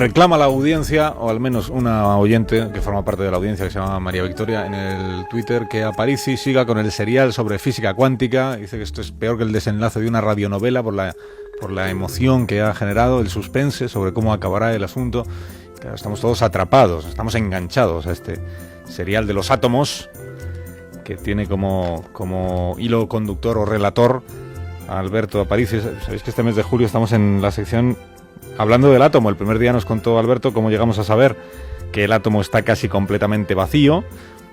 Reclama la audiencia, o al menos una oyente que forma parte de la audiencia, que se llama María Victoria, en el Twitter, que Aparici siga con el serial sobre física cuántica. Dice que esto es peor que el desenlace de una radionovela por la emoción que ha generado, el suspense sobre cómo acabará el asunto. Claro, estamos todos atrapados, estamos enganchados a este serial de los átomos, que tiene como hilo conductor o relator a Alberto Aparici. Sabéis que este mes de julio estamos en la sección hablando del átomo. El primer día nos contó Alberto cómo llegamos a saber que el átomo está casi completamente vacío.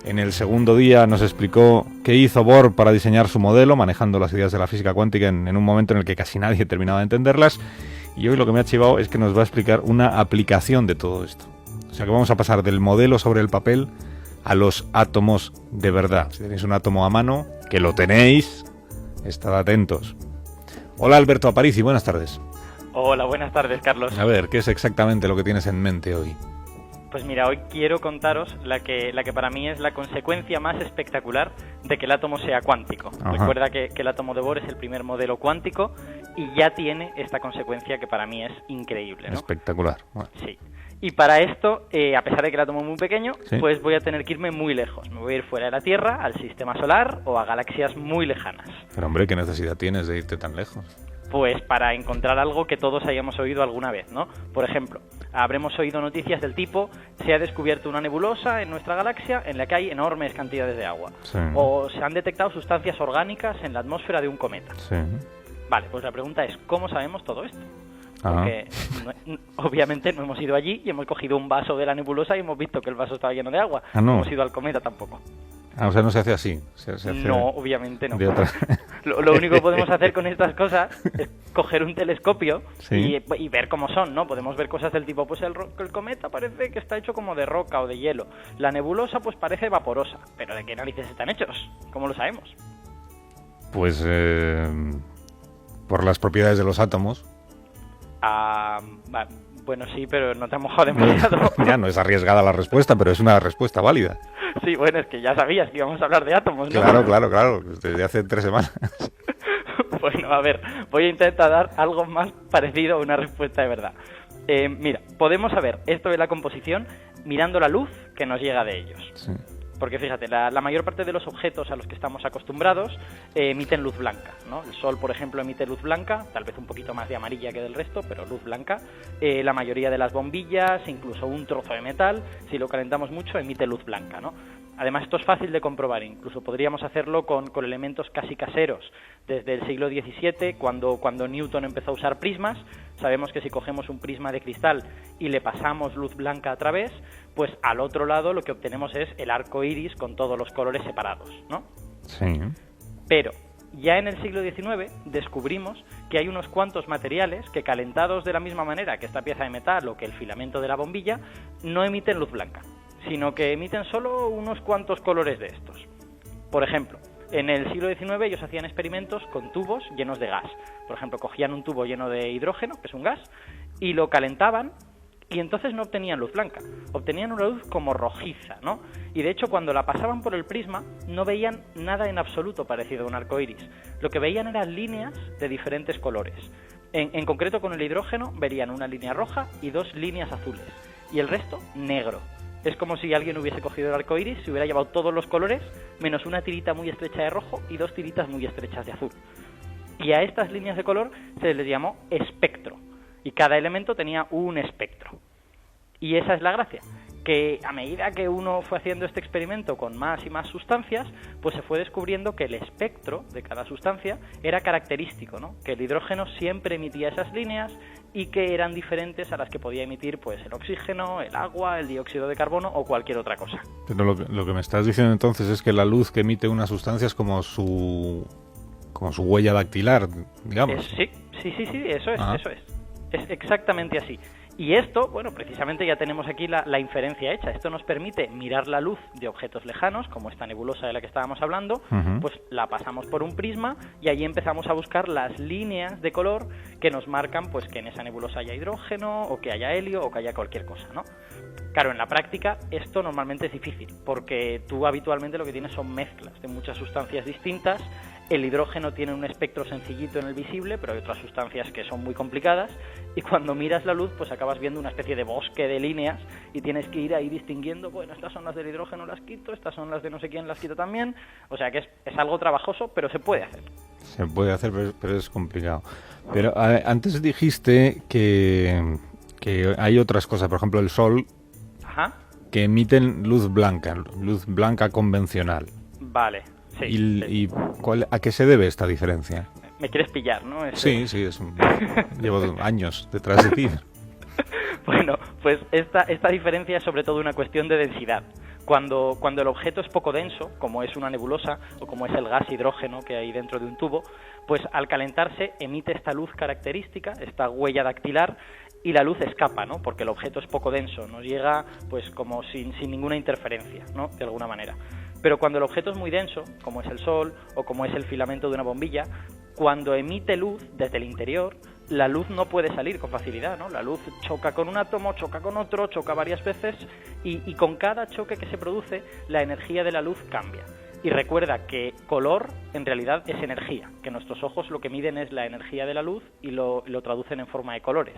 En el segundo día nos explicó qué hizo Bohr para diseñar su modelo, manejando las ideas de la física cuántica en un momento en el que casi nadie terminaba de entenderlas. Y hoy lo que me ha chivado es que nos va a explicar una aplicación de todo esto. O sea que vamos a pasar del modelo sobre el papel a los átomos de verdad. Si tenéis un átomo a mano, que lo tenéis, estad atentos. Hola Alberto Aparici, buenas tardes. Hola, buenas tardes, Carlos. A ver, ¿qué es exactamente lo que tienes en mente hoy? Pues mira, hoy quiero contaros la que para mí es la consecuencia más espectacular de que el átomo sea cuántico. Ajá. Recuerda que el átomo de Bohr es el primer modelo cuántico y ya tiene esta consecuencia que para mí es increíble, ¿no? Espectacular. Bueno. Sí. Y para esto, a pesar de que el átomo es muy pequeño, ¿sí? Pues voy a tener que irme muy lejos. Me voy a ir fuera de la Tierra, al sistema solar o a galaxias muy lejanas. Pero hombre, ¿qué necesidad tienes de irte tan lejos? Pues para encontrar algo que todos hayamos oído alguna vez, ¿no? Por ejemplo, habremos oído noticias del tipo: se ha descubierto una nebulosa en nuestra galaxia en la que hay enormes cantidades de agua. Sí. O se han detectado sustancias orgánicas en la atmósfera de un cometa. Sí. Vale, pues la pregunta es, ¿cómo sabemos todo esto? Porque obviamente no hemos ido allí y hemos cogido un vaso de la nebulosa y hemos visto que el vaso estaba lleno de agua. No hemos ido al cometa tampoco. O sea, no se hace así. Se hace no, obviamente no. Lo único que podemos hacer con estas cosas es coger un telescopio, ¿sí? y ver cómo son, ¿no? Podemos ver cosas del tipo, pues el cometa parece que está hecho como de roca o de hielo. La nebulosa pues parece vaporosa. ¿Pero de qué narices están hechos? ¿Cómo lo sabemos? Pues por las propiedades de los átomos. Bueno, sí, pero no te has mojado demasiado. Ya, no es arriesgada la respuesta, pero es una respuesta válida. Sí, bueno, es que ya sabías que íbamos a hablar de átomos, ¿no? Claro, desde hace 3 semanas. Bueno, a ver, voy a intentar dar algo más parecido a una respuesta de verdad. Mira, podemos saber esto de la composición mirando la luz que nos llega de ellos. Sí. Porque fíjate, la mayor parte de los objetos a los que estamos acostumbrados emiten luz blanca, ¿no? El Sol, por ejemplo, emite luz blanca, tal vez un poquito más de amarilla que del resto, pero luz blanca. La mayoría de las bombillas, incluso un trozo de metal, si lo calentamos mucho, emite luz blanca, ¿no? Además, esto es fácil de comprobar, incluso podríamos hacerlo con elementos casi caseros. Desde el siglo XVII, cuando Newton empezó a usar prismas, sabemos que si cogemos un prisma de cristal y le pasamos luz blanca a través, pues al otro lado lo que obtenemos es el arco iris con todos los colores separados, ¿no? Sí. Pero ya en el siglo XIX descubrimos que hay unos cuantos materiales que, calentados de la misma manera que esta pieza de metal o que el filamento de la bombilla, no emiten luz blanca, sino que emiten solo unos cuantos colores de estos. Por ejemplo, en el siglo XIX ellos hacían experimentos con tubos llenos de gas. Por ejemplo, cogían un tubo lleno de hidrógeno, que es un gas, y lo calentaban, y entonces no obtenían luz blanca, obtenían una luz como rojiza, ¿no? Y de hecho, cuando la pasaban por el prisma, no veían nada en absoluto parecido a un arco iris. Lo que veían eran líneas de diferentes colores. En concreto, con el hidrógeno verían una línea roja y 2 líneas azules, y el resto negro. Es como si alguien hubiese cogido el arco iris, se hubiera llevado todos los colores, menos una tirita muy estrecha de rojo y 2 tiritas muy estrechas de azul. Y a estas líneas de color se les llamó espectro. Y cada elemento tenía un espectro. Y esa es la gracia, que a medida que uno fue haciendo este experimento con más y más sustancias, pues se fue descubriendo que el espectro de cada sustancia era característico, ¿no? Que el hidrógeno siempre emitía esas líneas y que eran diferentes a las que podía emitir pues el oxígeno, el agua, el dióxido de carbono o cualquier otra cosa. Pero lo que me estás diciendo entonces es que la luz que emite una sustancia es como su huella dactilar, digamos. Sí, eso es. Es exactamente así. Y esto, bueno, precisamente ya tenemos aquí la inferencia hecha. Esto nos permite mirar la luz de objetos lejanos, como esta nebulosa de la que estábamos hablando, pues la pasamos por un prisma y allí empezamos a buscar las líneas de color que nos marcan pues que en esa nebulosa haya hidrógeno, o que haya helio, o que haya cualquier cosa, ¿no? Claro, en la práctica esto normalmente es difícil, porque tú habitualmente lo que tienes son mezclas de muchas sustancias distintas El hidrógeno tiene un espectro sencillito en el visible, pero hay otras sustancias que son muy complicadas, y cuando miras la luz, pues acabas viendo una especie de bosque de líneas y tienes que ir ahí distinguiendo, bueno, estas son las del hidrógeno, las quito, estas son las de no sé quién, las quito también. O sea que es algo trabajoso, pero se puede hacer. Se puede hacer, pero es complicado. Pero antes dijiste que hay otras cosas, por ejemplo el Sol, Ajá. que emiten luz blanca convencional. Vale. Sí, ¿Y a qué se debe esta diferencia? Me quieres pillar, ¿no? Sí, llevo años detrás de ti. Bueno, pues esta diferencia es sobre todo una cuestión de densidad. Cuando el objeto es poco denso, como es una nebulosa o como es el gas hidrógeno que hay dentro de un tubo, pues al calentarse emite esta luz característica, esta huella dactilar, y la luz escapa, ¿no? Porque el objeto es poco denso, nos llega pues como sin ninguna interferencia, ¿no? De alguna manera. Pero cuando el objeto es muy denso, como es el Sol o como es el filamento de una bombilla, cuando emite luz desde el interior, la luz no puede salir con facilidad, ¿no? La luz choca con un átomo, choca con otro, choca varias veces y con cada choque que se produce, la energía de la luz cambia. Y recuerda que color en realidad es energía, que nuestros ojos lo que miden es la energía de la luz y lo traducen en forma de colores.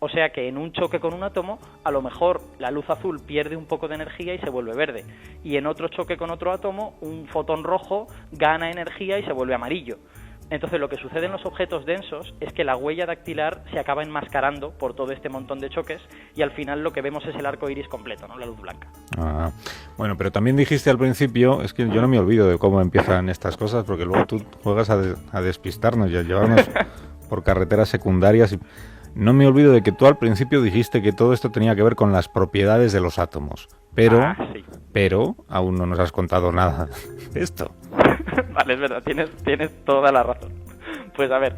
O sea que en un choque con un átomo, a lo mejor la luz azul pierde un poco de energía y se vuelve verde. Y en otro choque con otro átomo, un fotón rojo gana energía y se vuelve amarillo. Entonces lo que sucede en los objetos densos es que la huella dactilar se acaba enmascarando por todo este montón de choques y al final lo que vemos es el arco iris completo, ¿no? La luz blanca. Bueno, pero también dijiste al principio, es que yo no me olvido de cómo empiezan estas cosas porque luego tú juegas a despistarnos y a llevarnos por carreteras secundarias y... No me olvido de que tú al principio dijiste que todo esto tenía que ver con las propiedades de los átomos, pero aún no nos has contado nada de esto. Vale, es verdad, tienes toda la razón. Pues a ver,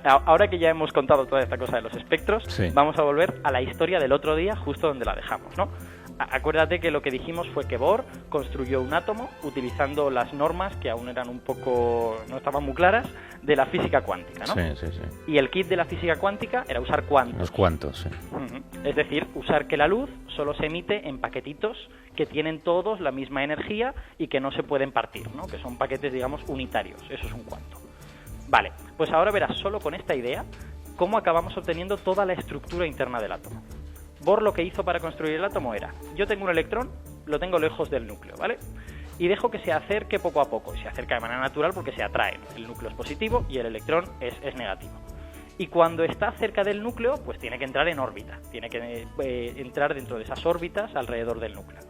ahora que ya hemos contado toda esta cosa de los espectros, sí, vamos a volver a la historia del otro día, justo donde la dejamos, ¿no? Acuérdate que lo que dijimos fue que Bohr construyó un átomo utilizando las normas que aún eran no estaban muy claras, de la física cuántica, ¿no? Sí. Y el kit de la física cuántica era usar cuantos. Los cuantos, sí. Es decir, usar que la luz solo se emite en paquetitos que tienen todos la misma energía y que no se pueden partir, ¿no? Que son paquetes, digamos, unitarios. Eso es un cuanto. Vale, pues ahora verás solo con esta idea cómo acabamos obteniendo toda la estructura interna del átomo. Bohr lo que hizo para construir el átomo era, yo tengo un electrón, lo tengo lejos del núcleo, ¿vale? Y dejo que se acerque poco a poco, y se acerca de manera natural porque se atraen. El núcleo es positivo y el electrón es negativo. Y cuando está cerca del núcleo, pues tiene que entrar en órbita, tiene que entrar dentro de esas órbitas alrededor del núcleo.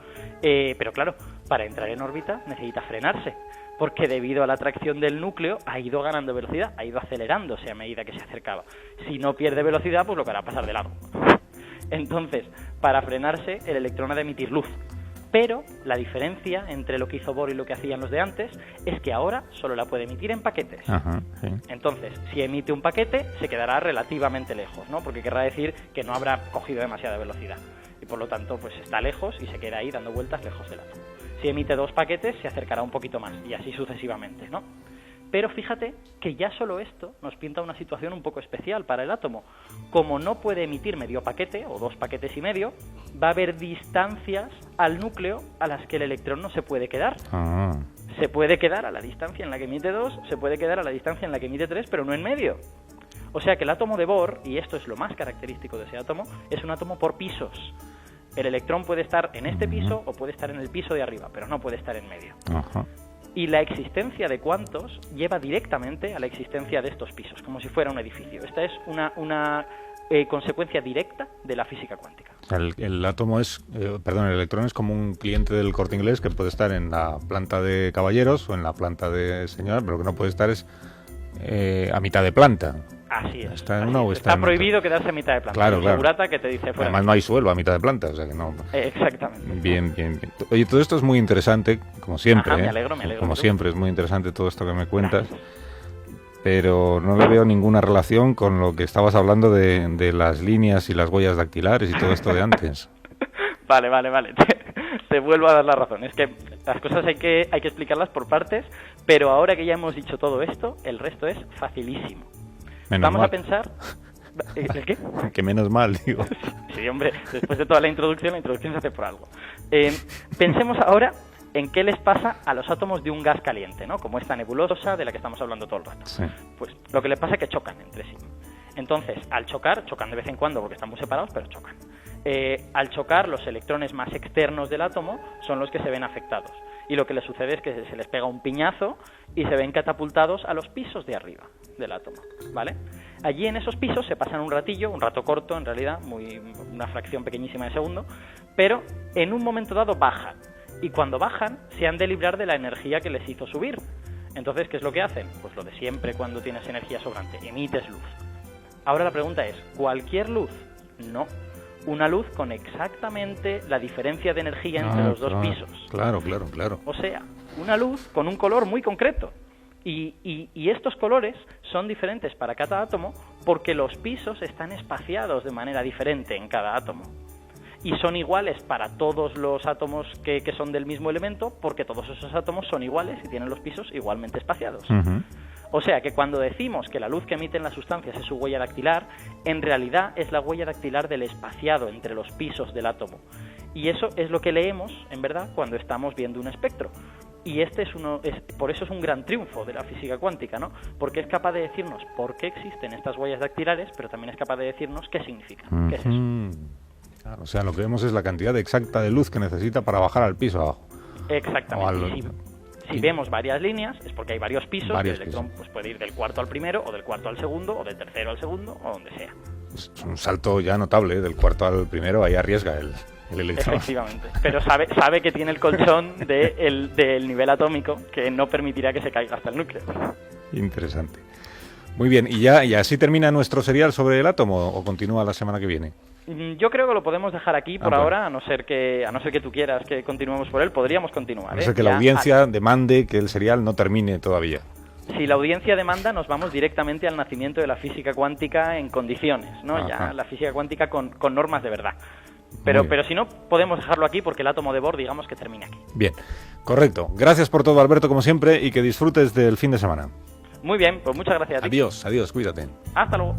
Pero claro, para entrar en órbita necesita frenarse, porque debido a la atracción del núcleo ha ido ganando velocidad, ha ido acelerándose a medida que se acercaba. Si no pierde velocidad, pues lo que hará pasar de largo. Entonces, para frenarse, el electrón ha de emitir luz. Pero la diferencia entre lo que hizo Bohr y lo que hacían los de antes es que ahora solo la puede emitir en paquetes. Ajá, sí. Entonces, si emite un paquete, se quedará relativamente lejos, ¿no? Porque querrá decir que no habrá cogido demasiada velocidad. Y por lo tanto, pues está lejos y se queda ahí dando vueltas lejos del átomo. Si emite dos paquetes, se acercará un poquito más, y así sucesivamente, ¿no? Pero fíjate que ya solo esto nos pinta una situación un poco especial para el átomo. Como no puede emitir medio paquete o dos paquetes y medio, va a haber distancias al núcleo a las que el electrón no se puede quedar. Se puede quedar a la distancia en la que emite 2, se puede quedar a la distancia en la que emite 3, pero no en medio. O sea que el átomo de Bohr, y esto es lo más característico de ese átomo, es un átomo por pisos. El electrón puede estar en este piso o puede estar en el piso de arriba, pero no puede estar en medio. Y la existencia de cuantos lleva directamente a la existencia de estos pisos, como si fuera un edificio. Esta es una consecuencia directa de la física cuántica. O sea, el átomo es, el electrón es como un cliente del Corte Inglés que puede estar en la planta de caballeros o en la planta de señora, pero que no puede estar a mitad de planta. Así es. Está en una o está prohibido quedarse a mitad de planta. Claro, claro. Segurata que te dice fuera. Además no hay suelo a mitad de planta, o sea que no. Exactamente. Bien. Oye, todo esto es muy interesante, como siempre. Ajá, me alegro. Como siempre, es muy interesante todo esto que me cuentas. Pero no le veo ninguna relación con lo que estabas hablando de las líneas y las huellas dactilares y todo esto de antes. Vale. Te vuelvo a dar la razón. Es que las cosas hay que explicarlas por partes, pero ahora que ya hemos dicho todo esto, el resto es facilísimo. Vamos a pensar... ¿El qué? Que menos mal, digo. Sí, hombre, después de toda la introducción se hace por algo. Pensemos ahora en qué les pasa a los átomos de un gas caliente, ¿no? Como esta nebulosa de la que estamos hablando todo el rato. Sí. Pues lo que les pasa es que chocan entre sí. Entonces, al chocar, chocan de vez en cuando porque están muy separados, pero chocan. Al chocar, los electrones más externos del átomo son los que se ven afectados. Y lo que les sucede es que se les pega un piñazo y se ven catapultados a los pisos de arriba del átomo, ¿vale? Allí en esos pisos se pasan un ratillo, un rato corto en realidad, una fracción pequeñísima de segundo, pero en un momento dado bajan. Y cuando bajan, se han de librar de la energía que les hizo subir. Entonces, ¿qué es lo que hacen? Pues lo de siempre cuando tienes energía sobrante, emites luz. Ahora la pregunta es, ¿cualquier luz? No. Una luz con exactamente la diferencia de energía entre los dos pisos. Claro. O sea, una luz con un color muy concreto. Y estos colores son diferentes para cada átomo porque los pisos están espaciados de manera diferente en cada átomo. Y son iguales para todos los átomos que son del mismo elemento porque todos esos átomos son iguales y tienen los pisos igualmente espaciados. Uh-huh. O sea que cuando decimos que la luz que emiten las sustancias es su huella dactilar, en realidad es la huella dactilar del espaciado entre los pisos del átomo. Y eso es lo que leemos, en verdad, cuando estamos viendo un espectro. Y por eso es un gran triunfo de la física cuántica, ¿no? Porque es capaz de decirnos por qué existen estas huellas dactilares, pero también es capaz de decirnos qué significan. ¿Qué es eso? Claro, o sea, lo que vemos es la cantidad exacta de luz que necesita para bajar al piso abajo. Exactamente. Si vemos varias líneas, es porque hay varios pisos, el electrón pues, puede ir del cuarto al primero, o del cuarto al segundo, o del tercero al segundo, o donde sea. Es un salto ya notable, del cuarto al primero, ahí arriesga el electrón. Efectivamente, pero sabe que tiene el colchón del nivel atómico que no permitirá que se caiga hasta el núcleo. Interesante. Muy bien, ¿y así termina nuestro serial sobre el átomo o continúa la semana que viene? Yo creo que lo podemos dejar aquí por ahora, a no ser que tú quieras que continuemos por él, podríamos continuar. A no ser que la audiencia demande que el serial no termine todavía. Si la audiencia demanda, nos vamos directamente al nacimiento de la física cuántica en condiciones, ¿no? Ajá. Ya la física cuántica con normas de verdad. Pero si no, podemos dejarlo aquí porque el átomo de Bohr, digamos que termina aquí. Bien, correcto. Gracias por todo, Alberto, como siempre, y que disfrutes del fin de semana. Muy bien, pues muchas gracias a ti. Adiós, cuídate. Hasta luego.